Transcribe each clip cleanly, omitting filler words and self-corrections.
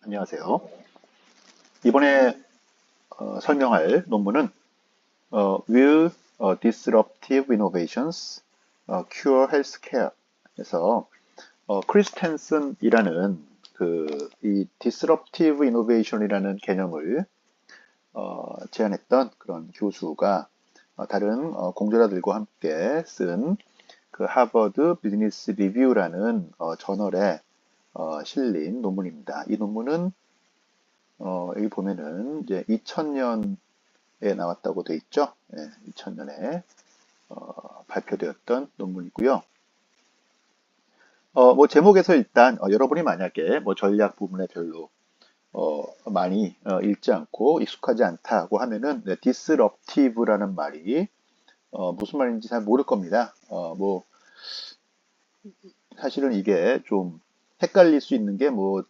안녕하세요. 이번에 설명할 논문은 Will Disruptive Innovations Cure Healthcare에서 크리스텐슨이라는 이 Disruptive Innovation이라는 개념을 제안했던 그런 교수가 다른 공저자들과 함께 쓴 그 하버드 비즈니스 리뷰라는 저널에 실린 논문입니다. 이 논문은 여기 보면은 이제 2000년에 나왔다고 돼 있죠. 2000년에 발표되었던 논문이고요. 뭐 제목에서 일단 여러분이 만약에 뭐 전략 부분에 별로 많이 읽지 않고 익숙하지 않다고 하면은 disruptive라는 말이 무슨 말인지 잘 모를 겁니다. 뭐 사실은 이게 좀 헷갈릴 수 있는 게 뭐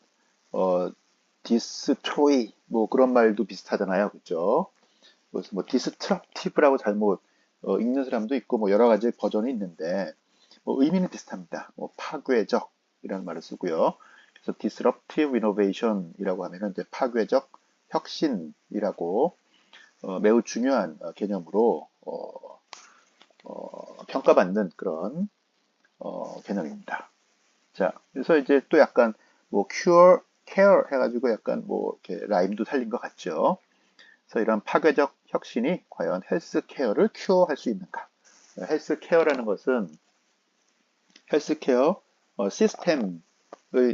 디스트로이 뭐 그런 말도 비슷하잖아요, 그죠? 그래서 뭐 디스트럭티브라고 잘못 읽는 사람도 있고 뭐 여러 가지 버전이 있는데 뭐 의미는 비슷합니다. 뭐 파괴적이라는 말을 쓰고요. 그래서 disruptive innovation이라고 하면은 이제 파괴적 혁신이라고 매우 중요한 개념으로 평가받는 그런 개념입니다. 자, 그래서 이제 또 약간 뭐 cure, care 해가지고 약간 뭐 이렇게 라임도 살린 것 같죠. 그래서 이런 파괴적 혁신이 과연 헬스케어를 큐어할 수 있는가? 헬스케어라는 것은 헬스케어 시스템을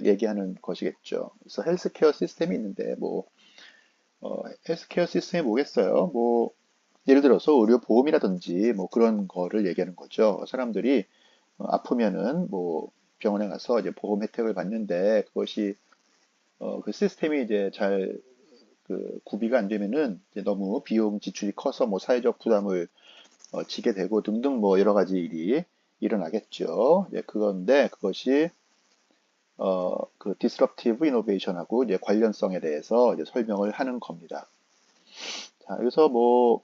얘기하는 것이겠죠. 그래서 헬스케어 시스템이 있는데 뭐 헬스케어 시스템이 뭐겠어요? 뭐 예를 들어서 의료보험이라든지 뭐 그런 거를 얘기하는 거죠. 사람들이 아프면은 뭐 병원에 가서 이제 보험 혜택을 받는데 그것이 그 시스템이 이제 잘 구비가 안 되면은 이제 너무 비용 지출이 커서 뭐 사회적 부담을 지게 되고 등등 뭐 여러 가지 일이 일어나겠죠. 예, 그건데 그것이 그 disruptive innovation하고 이제 관련성에 대해서 이제 설명을 하는 겁니다. 자, 그래서 뭐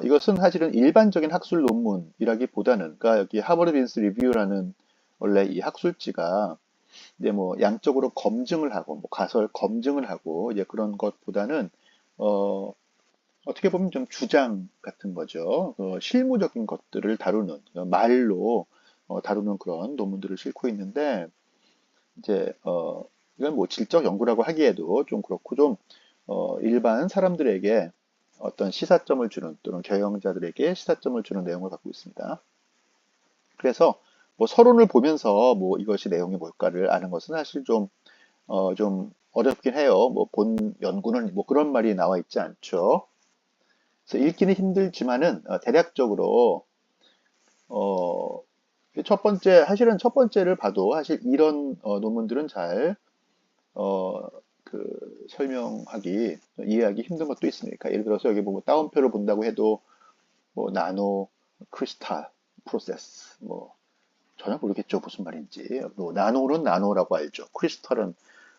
이것은 사실은 일반적인 학술 논문이라기보다는 그러니까 여기 하버드 비즈니스 리뷰라는 원래 이 학술지가 이제 뭐 양적으로 검증을 하고 뭐 가설 검증을 하고 이제 그런 것보다는 어 어떻게 보면 좀 주장 같은 거죠. 실무적인 것들을 다루는 말로 다루는 그런 논문들을 싣고 있는데 이제 이건 뭐 질적 연구라고 하기에도 좀 그렇고 좀 일반 사람들에게 어떤 시사점을 주는 또는 경영자들에게 시사점을 주는 내용을 갖고 있습니다. 그래서 뭐 서론을 보면서 뭐 이것이 내용이 뭘까를 아는 것은 사실 좀 어렵긴 해요. 뭐 본 연구는 뭐 그런 말이 나와 있지 않죠. 그래서 읽기는 힘들지만은 대략적으로 어, 첫 번째 사실은 첫 번째를 봐도 사실 이런 논문들은 잘 설명하기 이해하기 힘든 것도 있으니까 예를 들어서 여기 보고 따옴표를 본다고 해도 뭐 나노 크리스탈 프로세스 뭐 전혀 모르겠죠 무슨 말인지 뭐 나노는 나노라고 알죠 크리스탈은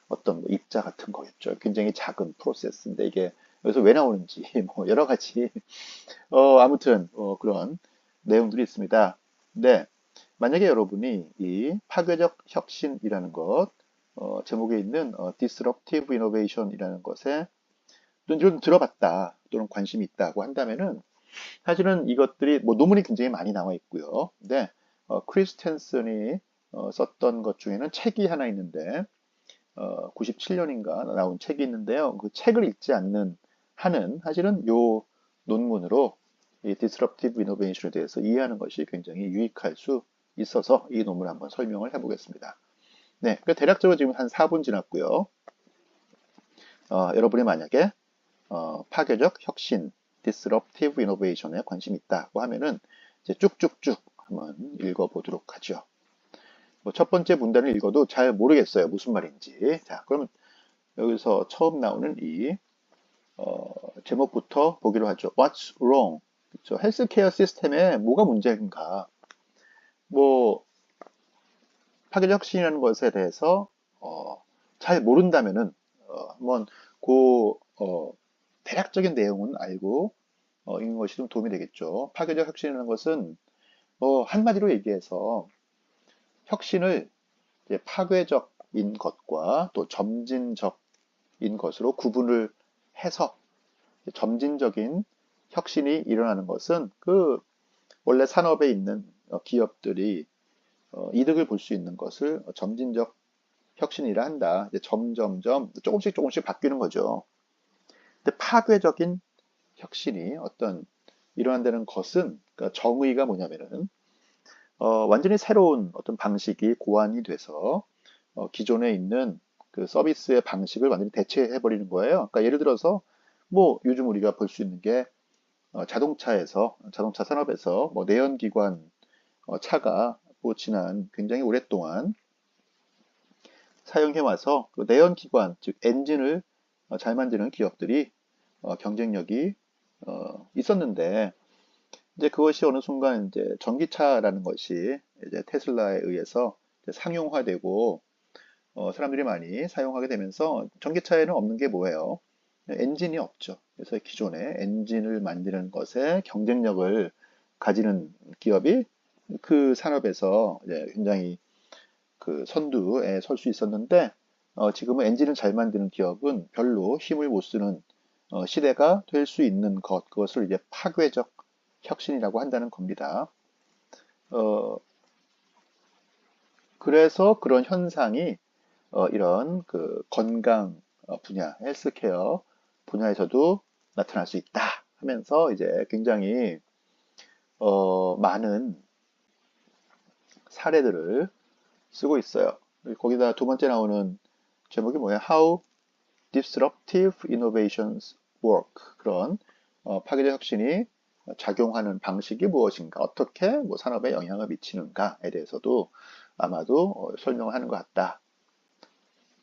어떤 뭐 입자 같은 거겠죠 굉장히 작은 프로세스인데 이게 여기서 왜 나오는지 뭐 여러 가지 아무튼 그런 내용들이 있습니다. 근데 만약에 여러분이 이 파괴적 혁신이라는 것 제목에 있는 disruptive innovation이라는 것에 좀 들어봤다 또는 관심이 있다고 한다면은 사실은 이것들이 뭐 논문이 굉장히 많이 나와 있고요. 근데 크리스텐슨이 썼던 것 중에는 책이 하나 있는데 97년인가 나온 책이 있는데요. 그 책을 읽지 않는 한은 사실은 요 논문으로 이 disruptive innovation에 대해서 이해하는 것이 굉장히 유익할 수 있어서 이 논문을 한번 설명을 해보겠습니다. 네, 그 대략적으로 지금 한 4분 지났고요. 여러분이 만약에 파괴적 혁신, disruptive innovation에 관심이 있다고 하면은 이제 쭉쭉쭉 한번 읽어보도록 하죠. 뭐첫 번째 문단을 읽어도 잘 모르겠어요. 무슨 말인지. 자, 그러면 여기서 처음 나오는 이 제목부터 보기로 하죠. What's wrong? 그렇죠? 헬스케어 시스템에 뭐가 문제인가? 뭐 파괴적 혁신이라는 것에 대해서 잘 모른다면은 한번 그 대략적인 내용은 알고 읽는 것이 좀 도움이 되겠죠. 파괴적 혁신이라는 것은 한마디로 얘기해서 혁신을 이제 파괴적인 것과 또 점진적 것으로 구분을 해서 점진적인 혁신이 일어나는 것은 그 원래 산업에 있는 기업들이 이득을 볼 수 있는 것을 점진적 혁신이라 한다. 이제 점점점 조금씩 조금씩 바뀌는 거죠. 근데 파괴적인 혁신이 어떤 일어난다는 것은 그러니까 정의가 뭐냐면은 완전히 새로운 어떤 방식이 고안이 돼서 기존에 있는 그 서비스의 방식을 완전히 대체해 버리는 거예요. 그러니까 예를 들어서 뭐 요즘 우리가 볼 수 있는 게 자동차 산업에서 뭐 내연기관 차가 뭐 지난 굉장히 오랫동안 사용해 와서 그 내연기관 즉 엔진을 잘 만드는 기업들이 경쟁력이 있었는데 이제 그것이 어느 순간 이제 전기차라는 것이 이제 테슬라에 의해서 이제 상용화되고 사람들이 많이 사용하게 되면서 전기차에는 없는 게 뭐예요? 엔진이 없죠. 그래서 기존에 엔진을 만드는 것에 경쟁력을 가지는 기업이 그 산업에서 이제 굉장히 그 선두에 설 수 있었는데 지금은 엔진을 잘 만드는 기업은 별로 힘을 못 쓰는 시대가 될 수 있는 그것을 이제 파괴적 혁신이라고 한다는 겁니다. 어, 그래서 그런 현상이 이런 그 건강 분야, 헬스케어 분야에서도 나타날 수 있다 하면서 이제 굉장히 많은 사례들을 쓰고 있어요. 거기다 두 번째 나오는 제목이 뭐야? How Disruptive Innovations Work. 그런 파괴적 혁신이 작용하는 방식이 무엇인가, 어떻게 뭐 산업에 영향을 미치는가에 대해서도 아마도 설명을 하는 것 같다.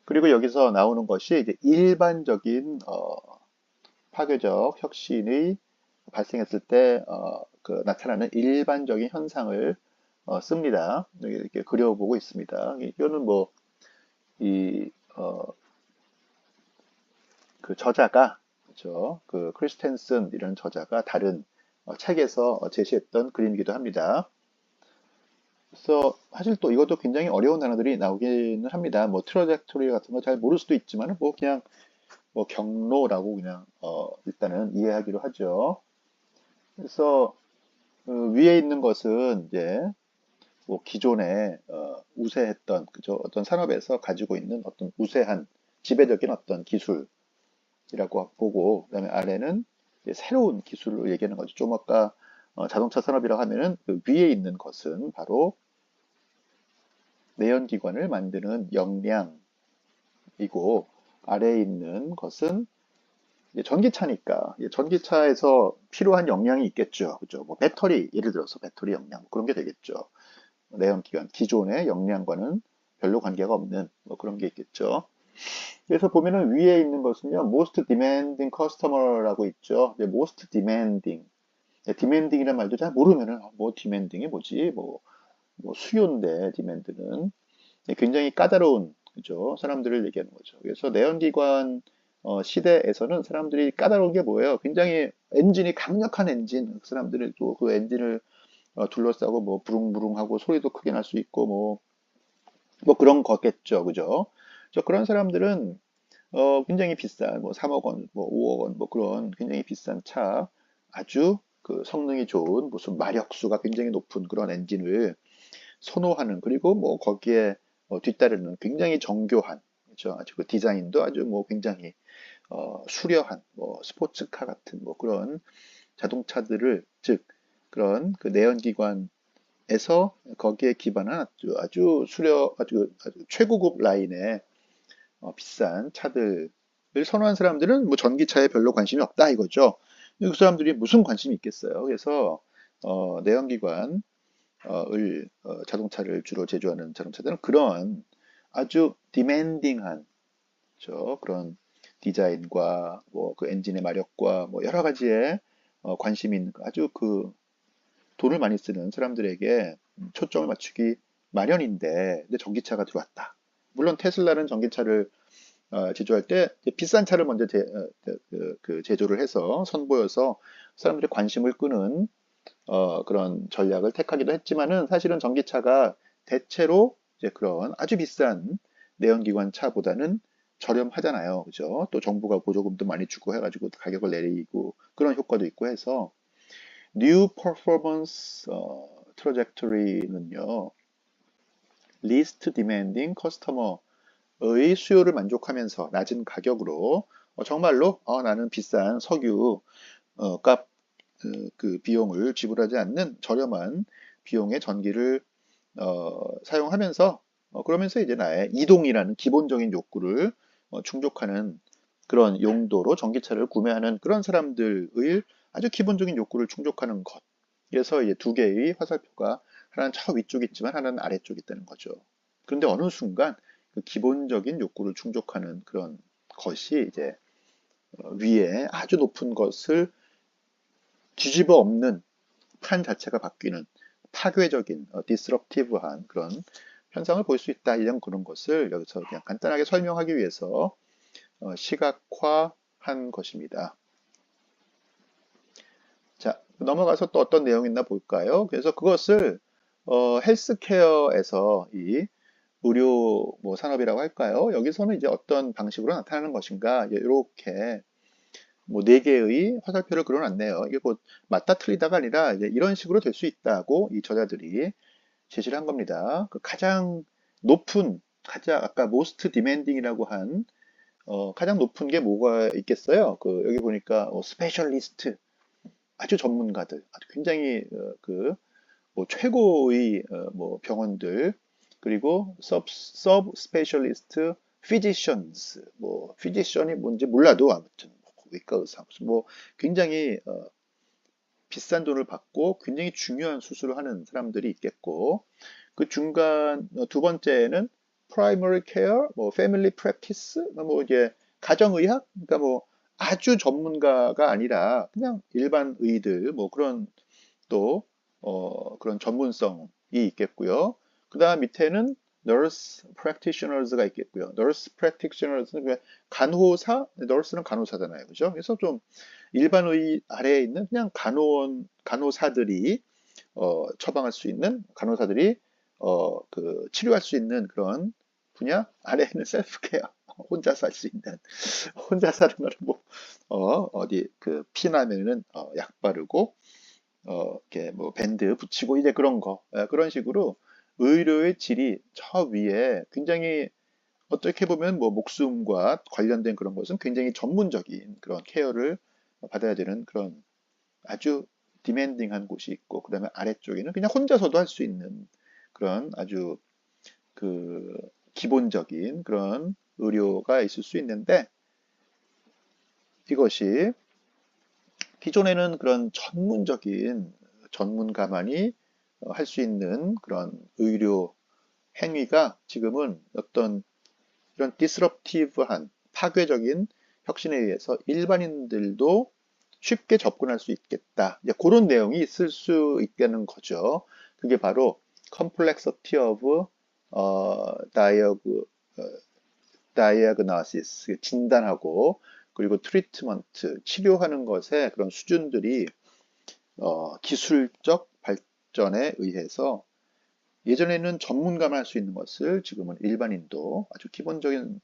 그리고 여기서 나오는 것이 이제 일반적인 파괴적 혁신이 발생했을 때 그 나타나는 일반적인 현상을 씁니다. 이렇게 그려보고 있습니다. 이거는 뭐 이 그 저자가 그죠? 그 크리스텐슨 이런 저자가 다른 책에서 제시했던 그림이기도 합니다. 그래서 사실 또 이것도 굉장히 어려운 단어들이 나오기는 합니다. 뭐 트러젝토리 같은 거 잘 모를 수도 있지만 뭐 그냥 뭐 경로라고 그냥 일단은 이해하기로 하죠. 그래서 위에 있는 것은 이제 뭐 기존에 우세했던 그죠? 어떤 산업에서 가지고 있는 어떤 우세한 지배적인 어떤 기술이라고 보고 그다음에 아래는 이제 새로운 기술을 얘기하는 거죠. 좀 아까 자동차 산업이라고 하면은 그 위에 있는 것은 바로 내연기관을 만드는 역량이고 아래에 있는 것은 이제 전기차니까 이제 전기차에서 필요한 역량이 있겠죠. 그죠? 뭐 배터리 예를 들어서 배터리 역량 그런 게 되겠죠. 내연기관 기존의 역량과는 별로 관계가 없는 뭐 그런 게 있겠죠. 그래서 보면은 위에 있는 것은요, most demanding customer라고 있죠. most demanding. demanding이라는 말도 잘 모르면은 뭐 demanding이 뭐지? 뭐 수요인데 demand는 굉장히 까다로운 그죠? 사람들을 얘기하는 거죠. 그래서 내연기관 시대에서는 사람들이 까다로운 게 뭐예요? 굉장히 엔진이 강력한 엔진, 그 사람들이 또 그 엔진을 둘러싸고 뭐 부릉부릉하고 소리도 크게 날 수 있고 뭐 그런 거겠죠, 그죠? 그런 사람들은 굉장히 비싼 뭐 3억 원, 뭐 5억 원, 뭐 그런 굉장히 비싼 차, 아주 그 성능이 좋은 무슨 마력수가 굉장히 높은 그런 엔진을 선호하는 그리고 뭐 거기에 뒤따르는 굉장히 정교한 그죠? 아주 그 디자인도 아주 뭐 굉장히 수려한 뭐 스포츠카 같은 뭐 그런 자동차들을 즉 그런 그 내연기관에서 거기에 기반한 아주 아주 최고급 라인의 비싼 차들을 선호한 사람들은 뭐 전기차에 별로 관심이 없다 이거죠. 그 사람들이 무슨 관심이 있겠어요. 그래서 내연기관 을 자동차를 주로 제조하는 자동차들은 그런 아주 디맨딩한 그런 디자인과 뭐 그 엔진의 마력과 뭐 여러 가지에 관심이 있는 아주 그 돈을 많이 쓰는 사람들에게 초점을 맞추기 마련인데 근데 전기차가 들어왔다. 물론 테슬라는 전기차를 제조할 때 비싼 차를 먼저 그 제조를 해서 선보여서 사람들의 관심을 끄는 그런 전략을 택하기도 했지만은 사실은 전기차가 대체로 이제 그런 아주 비싼 내연기관 차보다는 저렴하잖아요. 그죠? 또 정부가 보조금도 많이 주고 해가지고 가격을 내리고 그런 효과도 있고 해서 New Performance Trajectory는요. Least Demanding Customer의 수요를 만족하면서 낮은 가격으로 정말로 나는 비싼 석유 값 그 비용을 지불하지 않는 저렴한 비용의 전기를 사용하면서 그러면서 이제 나의 이동이라는 기본적인 욕구를 충족하는 그런 용도로 전기차를 구매하는 그런 사람들의 아주 기본적인 욕구를 충족하는 것. 그래서 이제 두 개의 화살표가 하나는 저 위쪽에 있지만 하나는 아래쪽에 있다는 거죠. 그런데 어느 순간 그 기본적인 욕구를 충족하는 그런 것이 이제 위에 아주 높은 것을 뒤집어 엎는 판 자체가 바뀌는 파괴적인 디스럽티브한 그런 현상을 볼 수 있다. 이런 그런 것을 여기서 그냥 간단하게 설명하기 위해서 시각화한 것입니다. 자, 넘어가서 또 어떤 내용이 있나 볼까요? 그래서 그것을 헬스케어에서 이 의료 뭐 산업이라고 할까요? 여기서는 이제 어떤 방식으로 나타나는 것인가? 이렇게 뭐 네 개의 화살표를 그려놨네요. 이게 뭐 맞다 틀리다가 아니라 이제 이런 식으로 될 수 있다고 이 저자들이 제시를 한 겁니다. 그 가장 높은, 가장 아까 most demanding이라고 한 가장 높은 게 뭐가 있겠어요? 그 여기 보니까 스페셜리스트, 아주 전문가들, 아주 굉장히 뭐 최고의 뭐 병원들, 그리고 sub specialist physicians, 뭐 physician이 뭔지 몰라도 아무튼 뭐 외과 의사 무슨 뭐 굉장히 비싼 돈을 받고 굉장히 중요한 수술을 하는 사람들이 있겠고 그 중간 두 번째는 primary care, 뭐 family practice, 뭐 이제 가정의학, 그러니까 뭐 아주 전문가가 아니라 그냥 일반 의들 뭐 그런 또 그런 전문성이 있겠고요. 그 다음 밑에는 nurse practitioners가 있겠고요. nurse practitioners는 그 간호사, nurse는 간호사잖아요. 그죠? 그래서 좀 일반의 아래에 있는 그냥 간호사들이 처방할 수 있는 간호사들이 그 치료할 수 있는 그런 분야 아래에는 셀프케어 혼자서 할 수 있는 혼자 사는 거는 뭐 어디 그 피나면은 약 바르고 이렇게 뭐 밴드 붙이고 이제 그런 거 그런 식으로 의료의 질이 저 위에 굉장히 어떻게 보면 뭐 목숨과 관련된 그런 것은 굉장히 전문적인 그런 케어를 받아야 되는 그런 아주 디맨딩한 곳이 있고 그다음에 아래쪽에는 그냥 혼자서도 할 수 있는 그런 아주 그 기본적인 그런 의료가 있을 수 있는데 이것이 기존에는 그런 전문적인 전문가만이 할 수 있는 그런 의료 행위가 지금은 어떤 이런 디스럽티브한 파괴적인 혁신에 의해서 일반인들도 쉽게 접근할 수 있겠다. 이제 그런 내용이 있을 수 있다는 거죠. 그게 바로 complexity of diagnosis, 진단하고 그리고 트리트먼트, 치료하는 것의 그런 수준들이 기술적 발전에 의해서 예전에는 전문가만 할 수 있는 것을 지금은 일반인도 아주 기본적인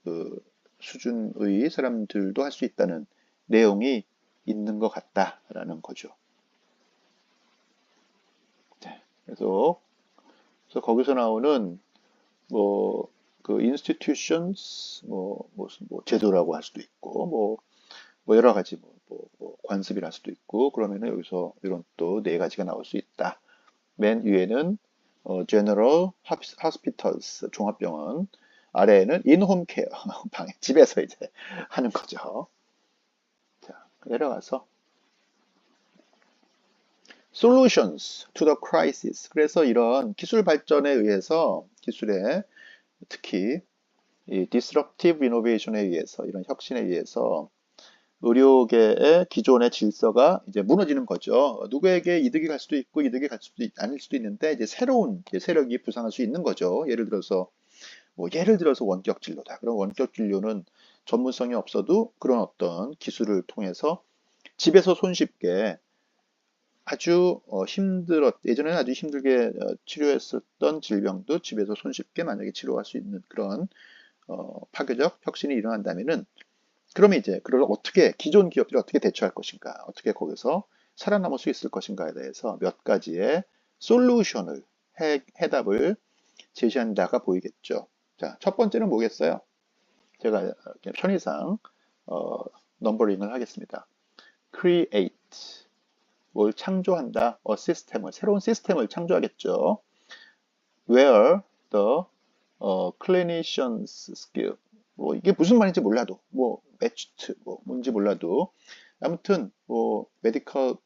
그 수준의 사람들도 할 수 있다는 내용이 있는 것 같다라는 거죠. 네, 그래서 거기서 나오는 뭐 그 institutions 뭐 무슨 뭐 제도라고 할 수도 있고 뭐 여러 가지 뭐 관습이랄 수도 있고 그러면은 여기서 이런 또 네 가지가 나올 수 있다. 맨 위에는 General Hospitals 종합병원, 아래에는 In-Home Care 방 집에서 이제 하는 거죠. 자, 내려가서 Solutions to the Crisis. 그래서 이런 기술 발전에 의해서 기술에 특히 이 Disruptive Innovation에 의해서 이런 혁신에 의해서 의료계의 기존의 질서가 이제 무너지는 거죠. 누구에게 이득이 갈 수도 있고 이득이 갈 수도 아닐 수도 있는데 이제 새로운 이제 세력이 부상할 수 있는 거죠. 예를 들어서 원격 진료다. 그럼 원격 진료는 전문성이 없어도 그런 어떤 기술을 통해서 집에서 손쉽게 아주 예전에는 아주 힘들게 치료했었던 질병도 집에서 손쉽게 만약에 치료할 수 있는 그런 파괴적 혁신이 일어난다면은 그러면 이제 그걸 어떻게 기존 기업들이 어떻게 대처할 것인가, 어떻게 거기서 살아남을 수 있을 것인가에 대해서 몇 가지의 솔루션을 해답을 제시한다가 보이겠죠. 자, 첫 번째는 뭐겠어요? 제가 편의상 어, 넘버링을 하겠습니다. create 뭘 창조한다, 시스템을 새로운 시스템을 창조하겠죠. where the clinician's skill 뭐 이게 무슨 말인지 몰라도 뭐 matched 뭐 뭔지 몰라도 아무튼 뭐 메디컬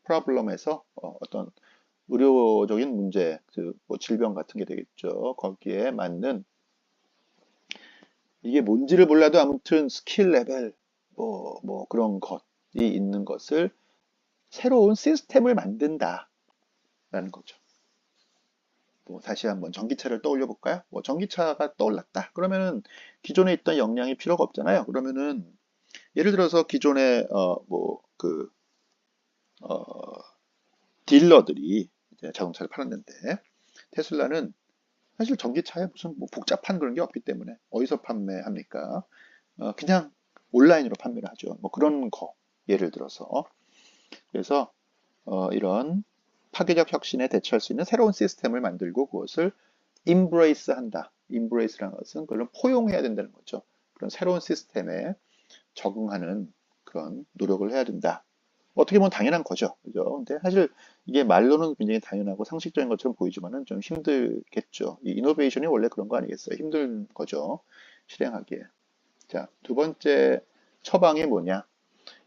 프로블럼에서 어떤 의료적인 문제 그뭐 질병 같은 게 되겠죠. 거기에 맞는 이게 뭔지를 몰라도 아무튼 스킬 레벨 뭐 그런 것이 있는 것을 새로운 시스템을 만든다라는 거죠. 뭐 다시 한번 전기차를 떠올려 볼까요? 뭐 전기차가 떠올랐다. 그러면은 기존에 있던 역량이 필요가 없잖아요. 그러면은 예를 들어서 기존에 딜러들이 이제 자동차를 팔았는데 테슬라는 사실 전기차에 무슨 뭐 복잡한 그런 게 없기 때문에 어디서 판매합니까? 그냥 온라인으로 판매를 하죠. 뭐 그런 거 예를 들어서 그래서 이런 파괴적 혁신에 대처할 수 있는 새로운 시스템을 만들고 그것을 embrace 한다. embrace라는 것은 그걸 포용해야 된다는 거죠. 그런 새로운 시스템에 적응하는 그런 노력을 해야 된다. 어떻게 보면 당연한 거죠. 그죠? 근데 사실 이게 말로는 굉장히 당연하고 상식적인 것처럼 보이지만은 좀 힘들겠죠. 이 이노베이션이 원래 그런 거 아니겠어요? 힘든 거죠. 실행하기에. 자, 두 번째 처방이 뭐냐?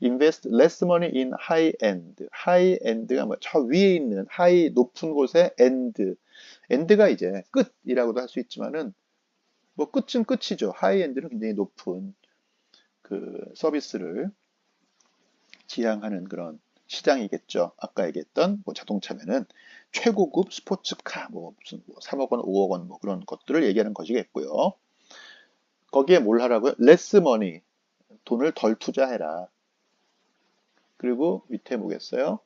invest less money in high end. high end가 뭐 저 위에 있는 high 높은 곳에 end. end가 이제 끝이라고도 할 수 있지만은 뭐 끝은 끝이죠. high end는 굉장히 높은 그 서비스를 지향하는 그런 시장이겠죠. 아까 얘기했던 뭐 자동차면은 최고급 스포츠카 뭐 무슨 뭐 3억 원, 5억 원 뭐 그런 것들을 얘기하는 것이겠고요. 거기에 뭘 하라고요? less money. 돈을 덜 투자해라. 그리고 밑에 뭐겠어요?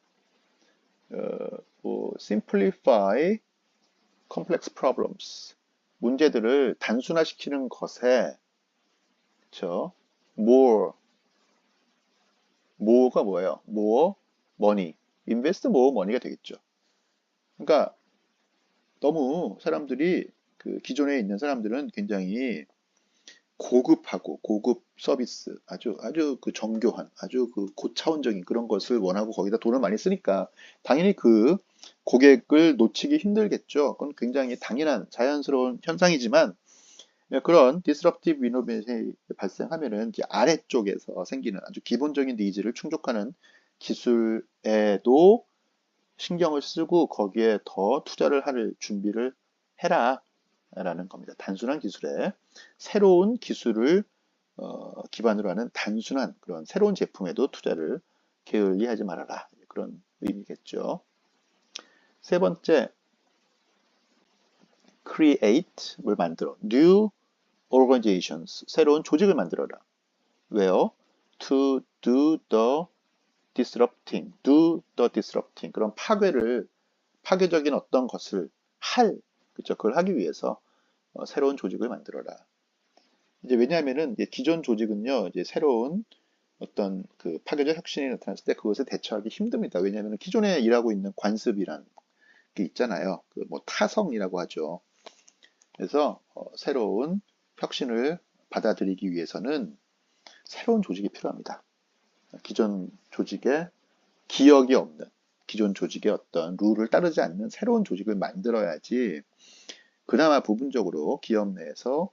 뭐 simplify complex problems. 문제들을 단순화시키는 것에 그렇죠? more more가 뭐예요? more money. invest more money가 되겠죠. 그러니까 너무 사람들이 그 기존에 있는 사람들은 굉장히 고급하고 고급 서비스 아주 그 정교한 아주 그 고차원적인 그런 것을 원하고 거기다 돈을 많이 쓰니까 당연히 그 고객을 놓치기 힘들겠죠. 그건 굉장히 당연한 자연스러운 현상이지만 그런 disruptive innovation이 발생하면은 이제 아래쪽에서 생기는 아주 기본적인 니즈를 충족하는 기술에도 신경을 쓰고 거기에 더 투자를 할 준비를 해라 라는 겁니다. 단순한 기술에 새로운 기술을 기반으로 하는 단순한 그런 새로운 제품에도 투자를 게을리 하지 말아라. 그런 의미겠죠. 세 번째, create 뭘 만들어. new organizations 새로운 조직을 만들어라. 왜요? to do the disrupting, do the disrupting 그런 파괴적인 어떤 것을 그죠? 그걸 하기 위해서 새로운 조직을 만들어라. 이제 왜냐하면은 이제 기존 조직은요, 이제 새로운 어떤 그 파괴적 혁신이 나타났을 때 그것에 대처하기 힘듭니다. 왜냐하면 기존에 일하고 있는 관습이란 게 있잖아요. 그 뭐 타성이라고 하죠. 그래서 새로운 혁신을 받아들이기 위해서는 새로운 조직이 필요합니다. 기존 조직에 기억이 없는 기존 조직의 어떤 룰을 따르지 않는 새로운 조직을 만들어야지 그나마 부분적으로 기업 내에서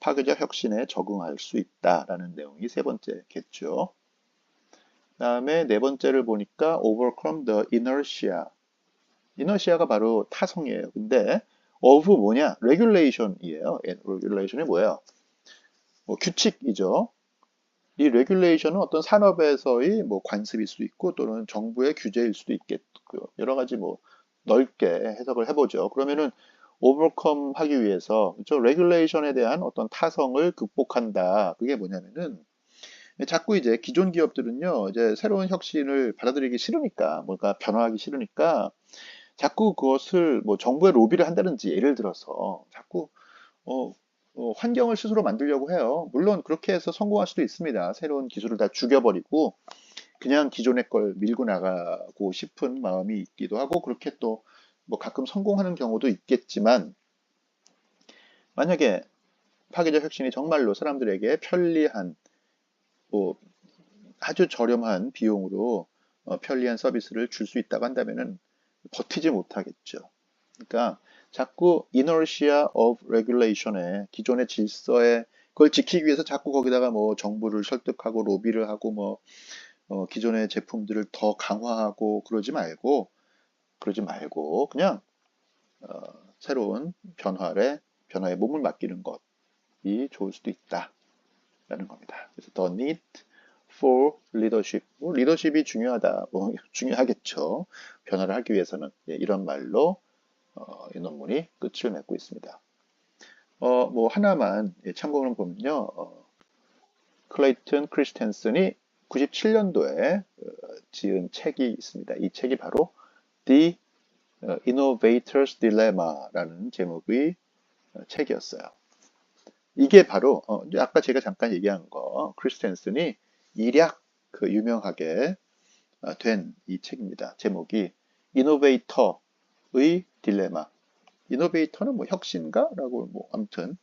파괴적 혁신에 적응할 수 있다라는 내용이 세 번째겠죠. 다음에 네 번째를 보니까 overcome the inertia. inertia가 바로 타성이에요. 근데 of 뭐냐? regulation이에요. regulation이 뭐예요? 뭐 규칙이죠. 이 regulation은 어떤 산업에서의 뭐 관습일 수도 있고 또는 정부의 규제일 수도 있겠고 여러 가지 뭐 넓게 해석을 해보죠. 그러면은 overcome 하기 위해서 저 regulation에 대한 어떤 타성을 극복한다. 그게 뭐냐면은 자꾸 이제 기존 기업들은요, 이제 새로운 혁신을 받아들이기 싫으니까, 뭔가 변화하기 싫으니까, 자꾸 그것을 뭐 정부의 로비를 한다든지, 예를 들어서, 자꾸, 어, 환경을 스스로 만들려고 해요. 물론 그렇게 해서 성공할 수도 있습니다. 새로운 기술을 다 죽여버리고 그냥 기존의 걸 밀고 나가고 싶은 마음이 있기도 하고 그렇게 또 뭐 가끔 성공하는 경우도 있겠지만 만약에 파괴적 혁신이 정말로 사람들에게 편리한 뭐 아주 저렴한 비용으로 편리한 서비스를 줄 수 있다고 한다면은 버티지 못하겠죠. 그러니까 자꾸 inertia of regulation에 기존의 질서에 그걸 지키기 위해서 자꾸 거기다가 뭐 정부를 설득하고 로비를 하고 뭐 기존의 제품들을 더 강화하고 그러지 말고 그냥 새로운 변화에 몸을 맡기는 것이 좋을 수도 있다라는 겁니다. 그래서 the need for leadership, 뭐 리더십이 중요하다, 뭐 중요하겠죠. 변화를 하기 위해서는 예, 이런 말로 이 논문이 끝을 맺고 있습니다. 뭐 하나만 예, 참고를 보면요, 클레이튼 크리스텐슨이 97년도에 지은 책이 있습니다. 이 책이 바로 The Innovator's Dilemma라는 제목의 책이었어요. 이게 바로 아까 제가 잠깐 얘기한 거 크리스텐슨이 일약 그 유명하게 된 이 책입니다. 제목이 이노베이터의 딜레마. 이노베이터는 뭐 혁신가라고 뭐 아무튼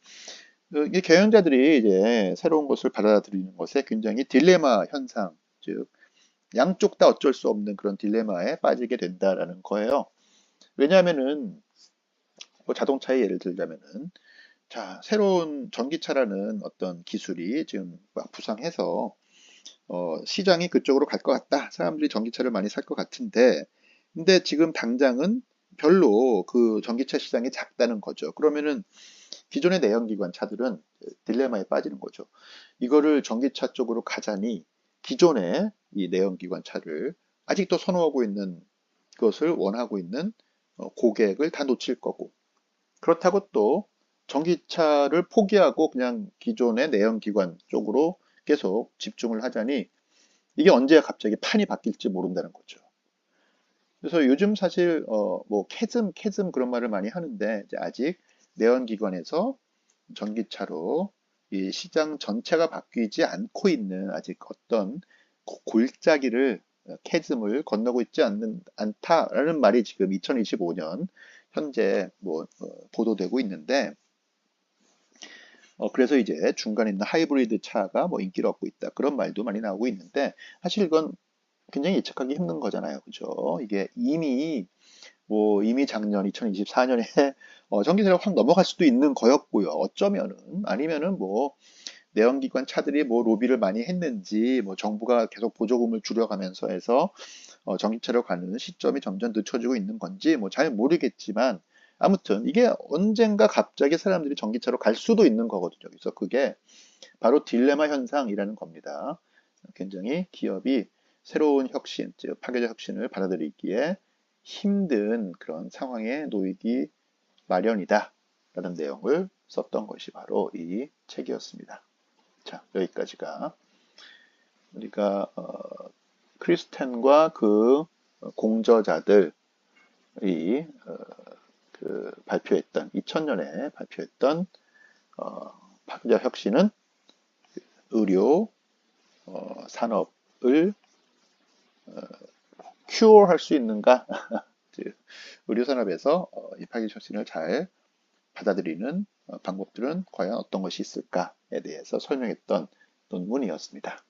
이 경영자들이 이제 새로운 것을 받아들이는 것에 굉장히 딜레마 현상, 즉 양쪽 다 어쩔 수 없는 그런 딜레마에 빠지게 된다라는 거예요. 왜냐하면은 뭐 자동차의 예를 들자면은 자 새로운 전기차라는 어떤 기술이 지금 막 부상해서 시장이 그쪽으로 갈 것 같다. 사람들이 전기차를 많이 살 것 같은데, 근데 지금 당장은 별로 그 전기차 시장이 작다는 거죠. 그러면은 기존의 내연기관 차들은 딜레마에 빠지는 거죠. 이거를 전기차 쪽으로 가자니 기존의 이 내연기관 차를 아직도 선호하고 있는 것을 원하고 있는 고객을 다 놓칠 거고, 그렇다고 또 전기차를 포기하고 그냥 기존의 내연기관 쪽으로 계속 집중을 하자니 이게 언제 갑자기 판이 바뀔지 모른다는 거죠. 그래서 요즘 사실 뭐 캐즘 그런 말을 많이 하는데 이제 아직 내연기관에서 전기차로 이 시장 전체가 바뀌지 않고 있는 아직 어떤 골짜기를 캐즘을 건너고 있지 않다라는 말이 지금 2025년 현재 뭐 보도되고 있는데 그래서 이제 중간에 있는 하이브리드 차가 뭐 인기를 얻고 있다. 그런 말도 많이 나오고 있는데, 사실 이건 굉장히 예측하기 힘든 거잖아요. 그죠? 이게 이미 작년 2024년에 전기세가 확 넘어갈 수도 있는 거였고요. 어쩌면은, 아니면은 뭐, 내연기관 차들이 뭐 로비를 많이 했는지, 뭐 정부가 계속 보조금을 줄여가면서 해서 전기차로 가는 시점이 점점 늦춰지고 있는 건지 뭐 잘 모르겠지만 아무튼 이게 언젠가 갑자기 사람들이 전기차로 갈 수도 있는 거거든요. 그래서 그게 바로 딜레마 현상이라는 겁니다. 굉장히 기업이 새로운 혁신, 즉 파괴적 혁신을 받아들이기에 힘든 그런 상황에 놓이기 마련이다 라는 내용을 썼던 것이 바로 이 책이었습니다. 자, 여기까지가 우리가 크리스텐과 그 공저자들이 그 발표했던 2000년에 발표했던 파괴적 혁신은 의료 산업을 큐어할 수 있는가? 의료 산업에서 이 파괴적 혁신을 잘 받아들이는 방법들은 과연 어떤 것이 있을까에 대해서 설명했던 논문이었습니다.